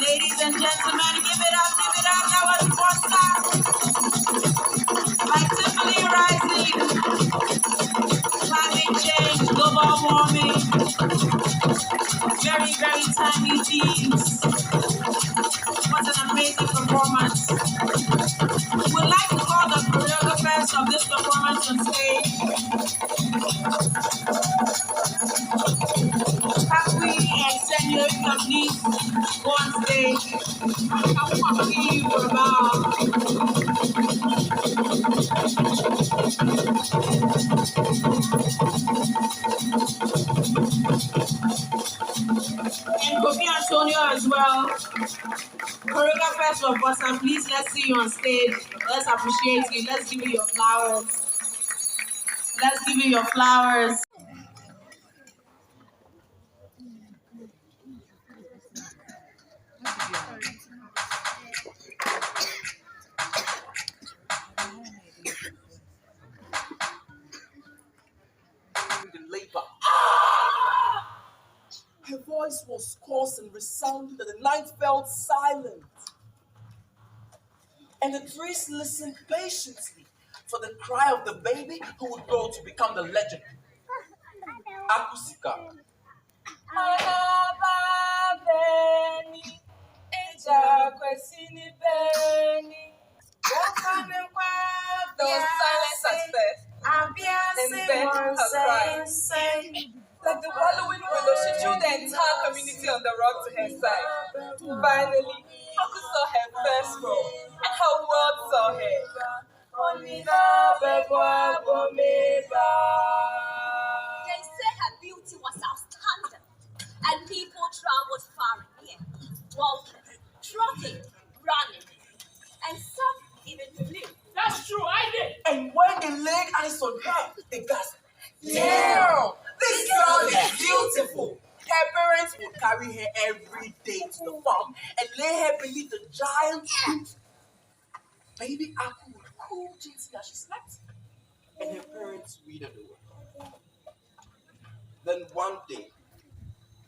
Ladies and gentlemen, give it up, that was VOSA. Actively rising, climate change, global warming, very, very tiny beings. What an amazing performance. We'd like to call the choreographers of this performance on stage. Aku and please go on stage. And Kofi Antonio as well. Choreographers of VOSA, please, let's see you on stage. Let's appreciate you. Let's give you your flowers. Let's give you your flowers. Her voice was coarse and resounding, and the night felt silent. And the priest listened patiently for the cry of the baby who would grow to become the legend. Aku Shikah. There was silence at first, and then her cry. Like the wallowing willow, she drew the entire community on the rock to her side. Finally, Aku saw her first role, and her world saw her. They say her beauty was outstanding, and people traveled far and near, walking, trotting, running, and some even flew. That's true, I did. And when they laid eyes on her, they gasped, "Damn, this girl is beautiful." Her parents would carry her every day to the farm and lay her beneath the giant tree. Baby Aku would cool gently as she slept, and her parents withered away. Then one day,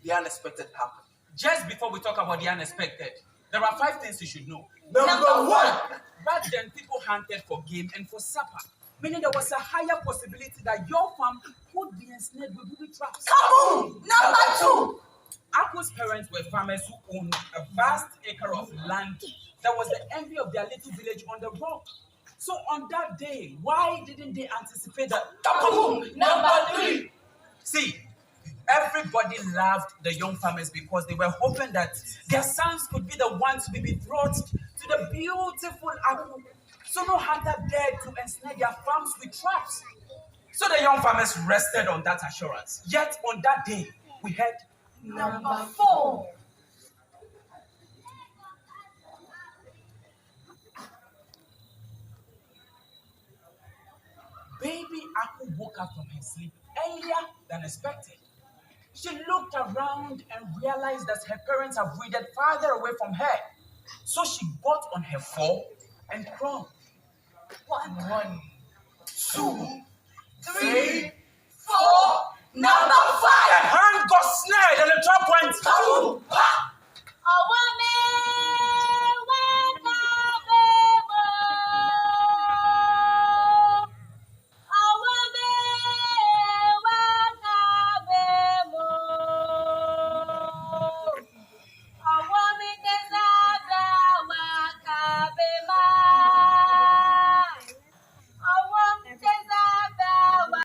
the unexpected happened. Just before we talk about the unexpected, there are 5 things you should know. Number one, Back then, people hunted for game and for supper, meaning there was a higher possibility that your farm could be ensnared with booby traps. kaboom! Number two, Aku's parents were farmers who owned a vast acre of land that was the envy of their little village on the rock. So on that day, why didn't they anticipate that? kaboom! Number three, See, everybody loved the young farmers because they were hoping that their sons could be the ones to be betrothed to the beautiful Aku. So no hunter dared to ensnare their farms with traps. So the young farmers rested on that assurance. Yet on that day, we had Number four, Baby Aku woke up from her sleep earlier than expected. She looked around and realized that her parents have withered farther away from her. So she got on her fall and crawled. 1, 2, 3, 4, number 5. The hand got snared and the trap went Kaboom! Pa!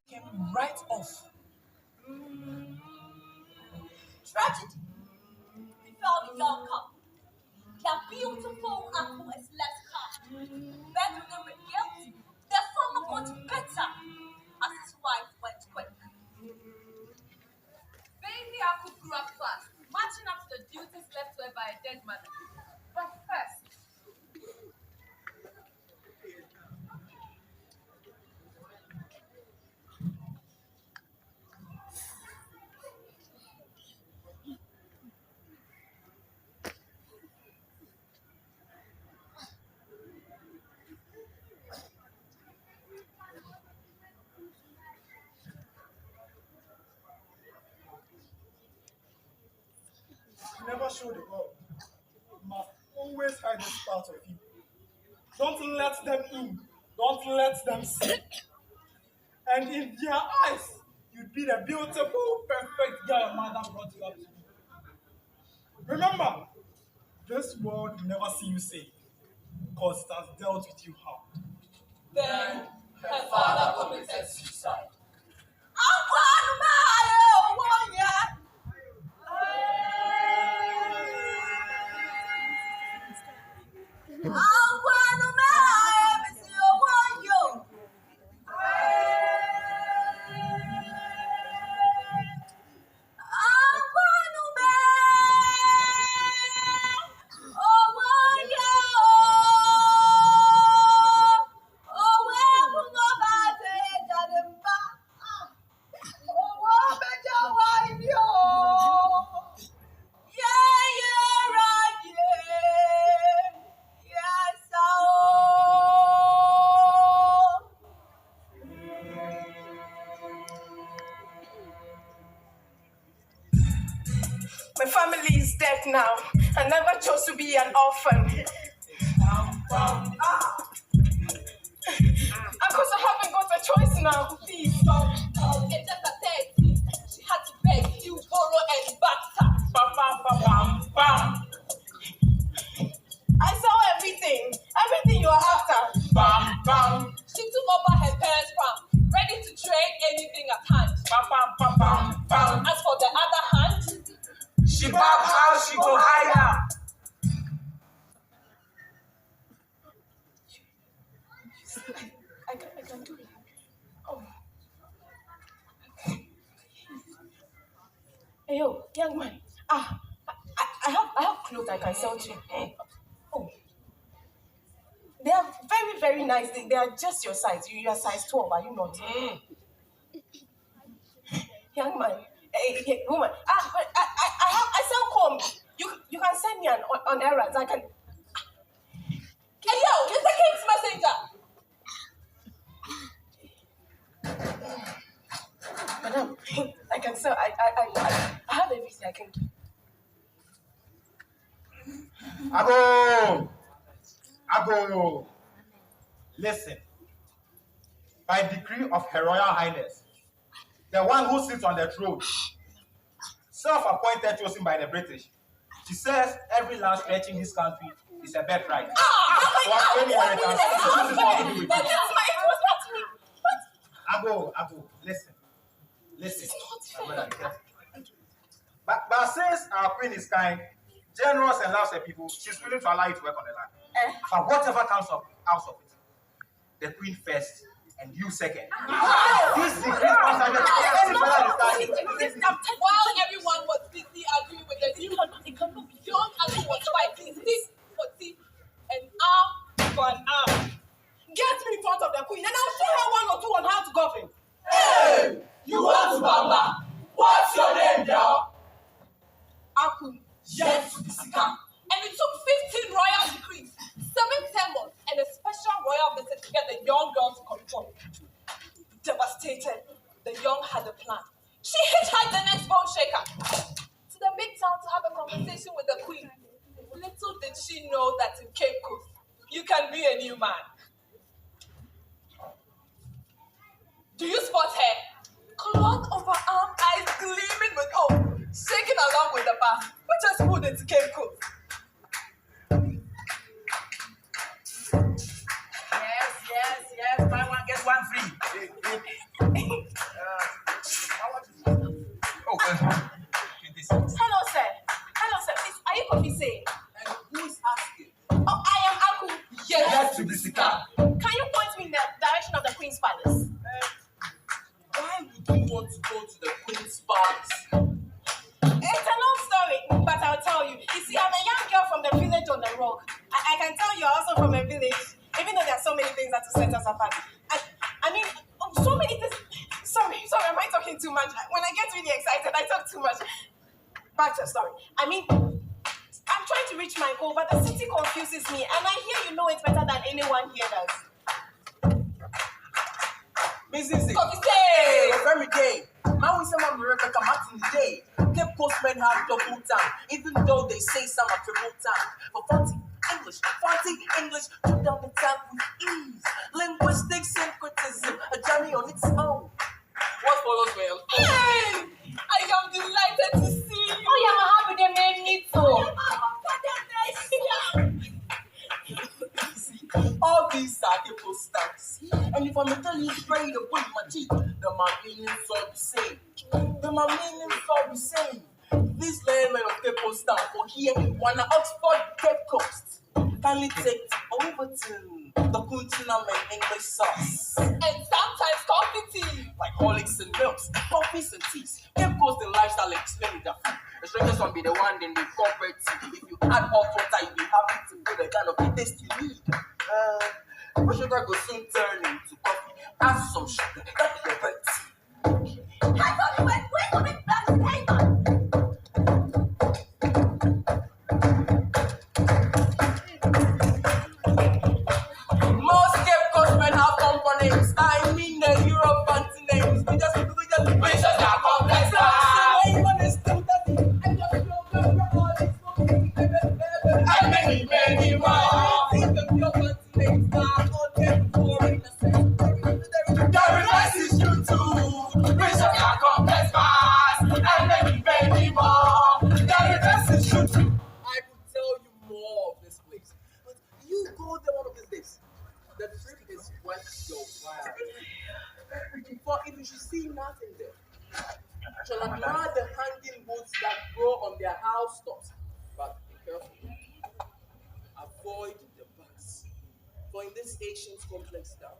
came right off. Tragedy befell the young couple. Their beautiful Aku is left calm. Bedridden with guilt, their farmer got better as his wife went quick. Baby Aku grew up fast, matching up to the duties left to her by a dead mother. But first, Never show the world. You must always hide this part of you. Don't let them in. Don't let them see. And in their eyes, you'd be the beautiful, perfect girl your mother brought you up to be. Remember, this world will never see you safe because it has dealt with you hard. then her father committed suicide. My family is dead now. I never chose to be an orphan. Because I haven't got a choice now. Please. It's just a thing. She had to beg, you borrow, and backstab. Bam, bam, bam, bam, bam. I saw everything. Everything you are after. Bam, bam. She took over her parents' farm, ready to trade anything at hand. Bam, bam, bam, bam, bam. As for the other hand, She bab how she go hide her. I can do it. Oh. Hey, yo, young man. I have clothes I can sell to you. Oh. They are very, very nice. They are just your size. You are size 12, are you not? Young man. Hey, woman. I sell comb. You can send me on errands. I can. hey yo, it's the king's messenger. Madam, I can sell. I have everything I can do. Ago. Listen. By decree of Her Royal Highness, the one who sits on the throne, self-appointed, chosen by the British, she says every land stretching this country is a birthright. So any inheritance, this is what to do with But you. that's my. It was not me. What? Ago, listen. My brother, be careful. But since our queen is kind, generous and loves her people, she's willing to allow you to work on the land. But whatever comes out of it, the queen first and you second. This decree comes under While everyone was busy arguing with the deal, young Aku was fighting tit for tit and arm for an arm. Get me in front of the queen, and I'll show her one or two on how to govern. Hey, you want to bamba? What's your name, girl? Aku. Yes, Aku Shikah. And it took 15 royal plan. She hitchhiked the next bone shaker to the big town to have a conversation with the queen. Little did she know that in Cape Coast, you can be a new man. Do you spot her? Cloth over arm, eyes gleaming with hope, shaking along with the bar, which has pulled into Cape Coast. Yes. Buy one, get one free. Hello, sir. Please, are you coffee saying? And who is asking? Oh, I am Aku. Yes, to be Sika. Can you point me in the direction of the Queen's Palace? Why would you want to go to the Queen's Palace? It's a long story, but I'll tell you. You see, I'm a young girl from the village on the rock. I can tell you're also from a village, even though there are so many things that set us apart. I mean, so many things. Sorry, am I talking too much? When I get really excited, I talk too much. Back to the story. I mean, I'm trying to reach my goal, but the city confuses me, and I hear you know it better than anyone here does. Mrs. Coffee say! Every day. Man, we say man Rebecca Martin day. Cape Coast men have double time, even though they say some are triple time. For 40 English, put down the time with ease. Linguistic syncretism, a journey on its own. What follows well? Hey! I am delighted to see you. Oh, yeah, I'm happy they made me too. All these are Cape Coast stars. And if I'm telling you straight away, my cheek, the my meanings all the same. These laymen of Cape Coast stand for here, one Oxford Cape Coast. Kindly take over to the Kuntunam and English sauce. And sometimes coffee tea. Like horlicks and milks, coffees and teas. Cape Coast and lifestyle explain with the food. The strangest one be the one then they corporate tea. If you add hot water, you'll be happy to do the kind of taste you need. Sugar will soon turn into coffee. Add some sugar, that be your bird tea. I thought you were going to make plans with Haman. Most Cape Coast men have companies. I mean the Europe fancy names. We just are complex. And many more. The reverse is you too. Wishes are complex fast. And many more. The reverse is you too. I could tell you more of this place, but you go there one of these days. The trip is worth your while. For if you should see nothing there, shall admire the hanging boots that grow on their housetops. But be careful. Avoid the bus. For in this ancient complex town,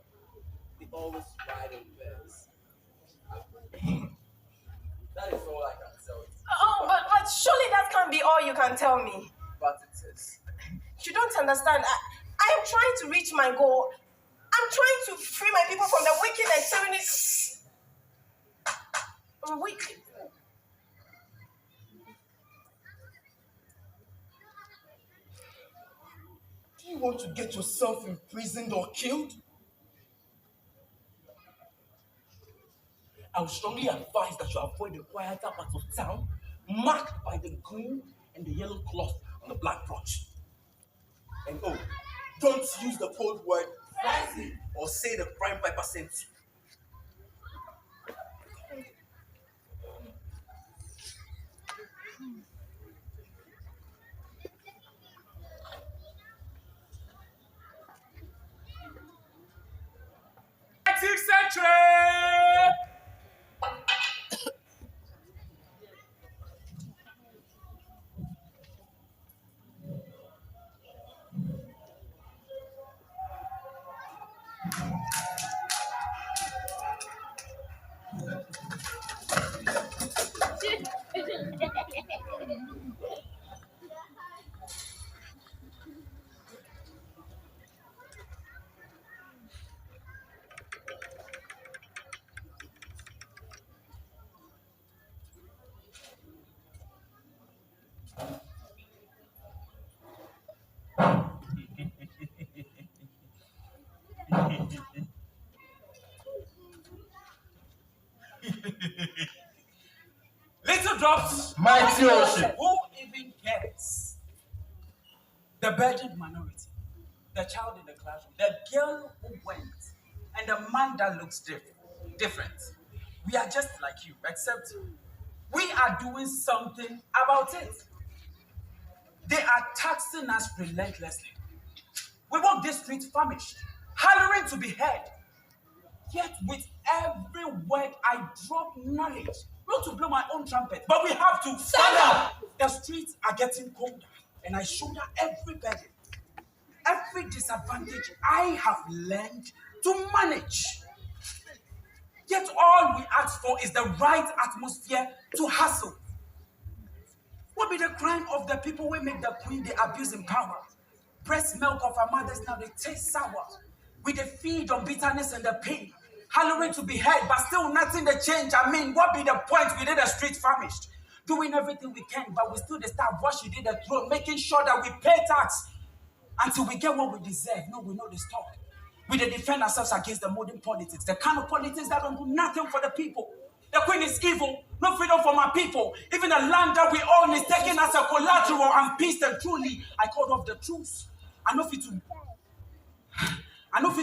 they always ride in pairs. That is all I can tell you. Oh, but surely that can't be all you can tell me. But it is. You don't understand. I am trying to reach my goal. I'm trying to free my people from the wicked and tyrannic. Wicked. Do you want to get yourself imprisoned or killed? I would strongly advise that you avoid the quieter parts of town, marked by the green and the yellow cloth on the black brooch. And oh, don't use the code word fancy or say the crime piper sent you. Century. adopts Mighty ocean. Who even cares? The burdened minority, the child in the classroom, the girl who went, and the man that looks different. We are just like you, except we are doing something about it. They are taxing us relentlessly. We walk this street famished, hollering to be heard. Yet with every word I drop knowledge, not to blow my own trumpet, but we have to stand up. The streets are getting colder, and I shoulder every burden, every disadvantage I have learned to manage. Yet all we ask for is the right atmosphere to hustle. What be the crime of the people who make the queen they abuse in power? Breast milk of our mothers now they taste sour. We they feed on bitterness and the pain, hollering to be heard, but still nothing to change. I mean, what be the point? We did the street famished, doing everything we can, but we still the start wash you did the throne, making sure that we pay tax until we get what we deserve. No, we know the stop. We they defend ourselves against the modern politics, the kind of politics that don't do nothing for the people. The queen is evil, no freedom for my people. Even the land that we own is taken as a collateral and peace. And truly, I called off the truth. I know fit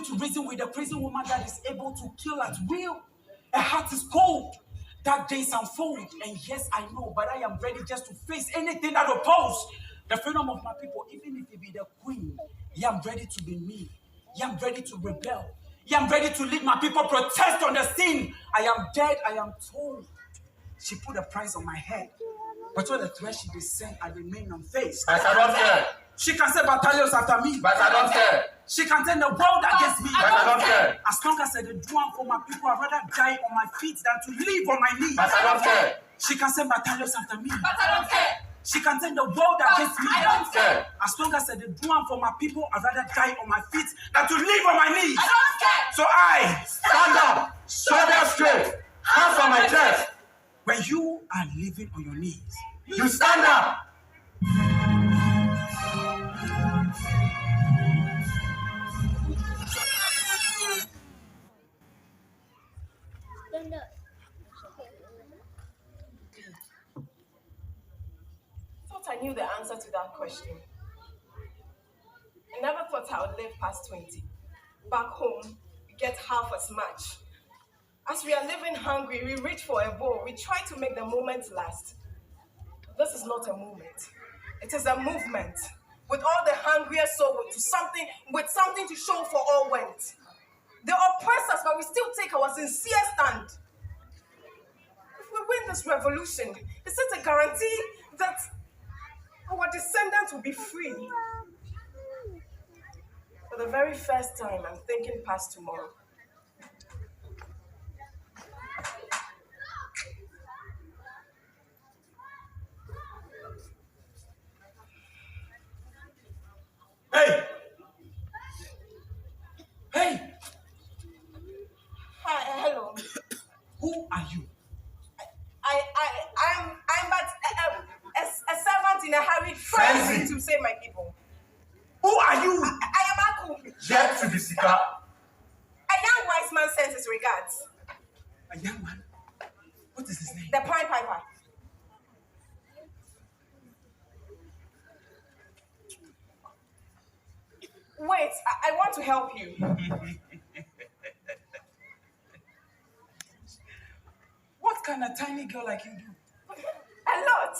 to reason with the crazy woman that is able to kill at will. Her heart is cold. Dark days unfold. And yes, I know, but I am ready just to face anything that opposes the freedom of my people. Even if it be the queen, I am ready to be me. I am ready to rebel. I am ready to lead my people protest on the scene. I am dead, I am told. She put a price on my head. But when the threat she descend, I remain unfazed. But I don't care. She can say battalions after me. But I don't care. She can turn the world against me. But I don't care. As long as I do one for my people, I'd rather die on my feet than to live on my knees. But I don't care. She can send battalions after me. But I don't care. She can turn the world against me. I don't care. As long as I do one for my people, I'd rather die on my feet than to live on my knees. I don't care. So I Stand up. Shoulder straight. Hands on my chest. when you are living on your knees, You stand up. Thought I knew the answer to that question. I never thought I would live past 20. Back home, we get half as much. As we are living hungry, we reach for a bowl. We try to make the moment last. This is not a moment. It is a movement. With all the hungriest soul with something to show for all went. They oppress us, but we still take our sincere stand. If we win this revolution, is it a guarantee that our descendants will be free? For the very first time, I'm thinking past tomorrow. hey! Hey! Hi, hello. Who are you? I'm but a servant in a hurry trying to save my people. Who are you? I am Aku. Yet to be Shikah. A young wise man sends his regards. A young man? What is his name? The Pied Piper. Wait, I want to help you. What can a tiny girl like you do? A lot.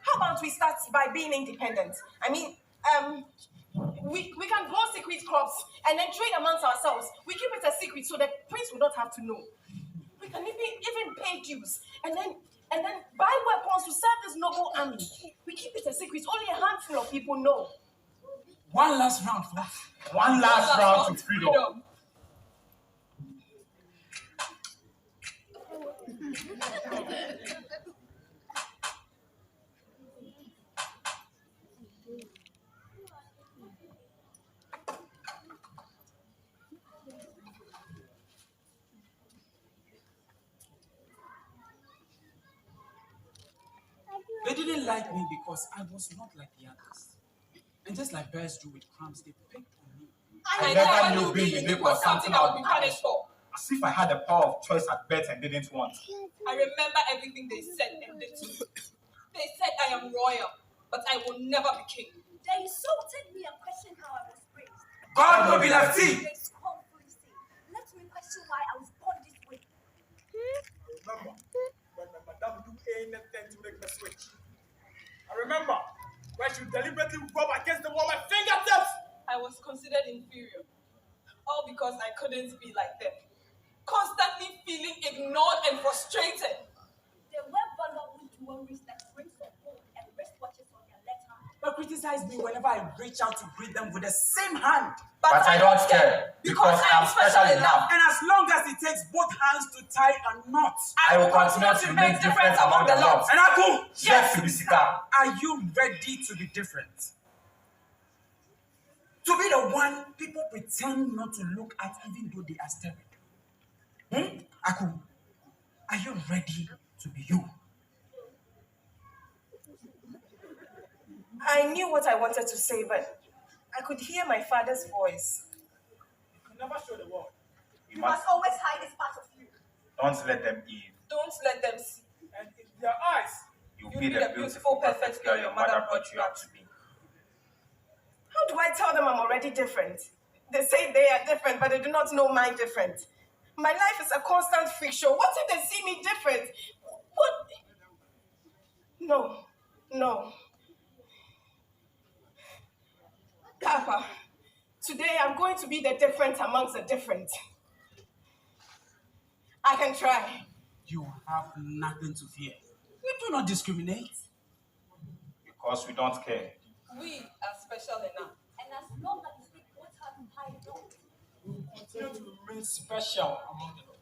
How about we start by being independent? I mean, we can grow secret crops and then trade amongst ourselves. We keep it a secret so the prince will not have to know. We can even pay dues and then buy weapons to serve this noble army. We keep it a secret. Only a handful of people know. One last round for us. One last round to freedom. They didn't like me because I was not like the others. And just like birds do with crumbs, they picked on me. I never knew being unique was something I would be punished for. As if I had the power of choice at birth and didn't want. I remember everything they said and did to me. They said I am royal, but I will never be king. They insulted me and questioned how I was raised. God will be lefty. They scornfully say, let me question why I was born this way. Remember, when my madam do anything to make me switch. I remember when she deliberately rub against the wall my fingertips. I was considered inferior, all because I couldn't be like them. Constantly feeling ignored and frustrated. They wear valuable jewelry like rings of gold and wristwatches on their left hand. But criticize me whenever I reach out to greet them with the same hand. But I don't care, because I am special enough. And as long as it takes both hands to tie a knot, I will continue to make difference among the lot. And Aku, Yes, Shikah. are you ready to be different? To be the one people pretend not to look at even though they are staring. Aku, are you ready to be you? I knew what I wanted to say, but I could hear my father's voice. You never show the world. You must always hide this part of you. Don't let them in. Don't let them see. And in their eyes, You'll be the beautiful, perfect girl your mother brought you up to be. How do I tell them I'm already different? They say they are different, but they do not know my different. My life is a constant freak show. What if they see me different? What? No. Papa, today I'm going to be the different amongst the different. I can try. You have nothing to fear. We do not discriminate. Because we don't care. We are special enough. And as long as you speak both hands and hide it, don't. continue to remain special among the lot.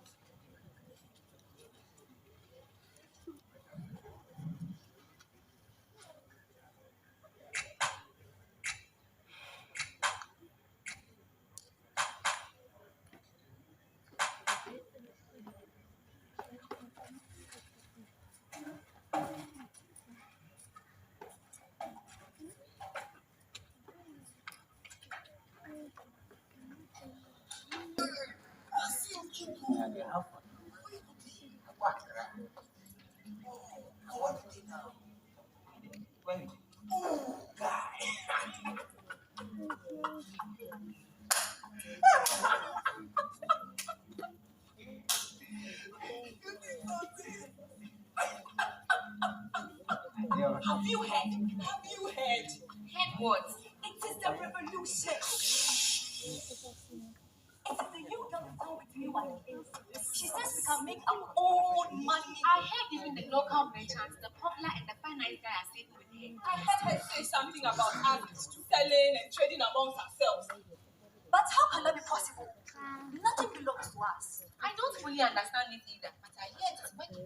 Have you heard? Heard what? It is the revolution. It is the youth that will come with new ideas. She says we can make our own money. I heard even the local merchants, the popular and the finance guy are saving with him. I heard her say something about us selling and trading amongst ourselves. But how can that be possible? Nothing belongs to us. I don't fully understand it either, but I hear it's working.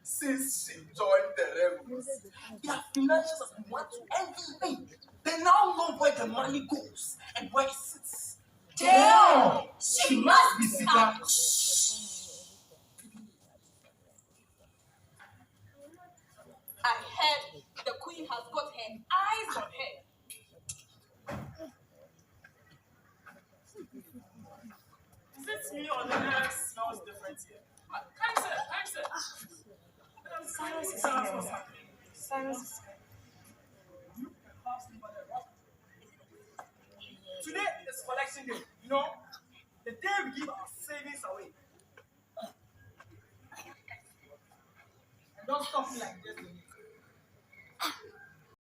Since she joined the rebels, their financials have been to everything. They now know where the money goes and where it sits. Damn! She must be Shikah. I heard the queen has got her eyes on her. Is it me or the hair smells different here? Thanks, sir. Cyrus is here. Cyrus is here. Today is collection day, you know?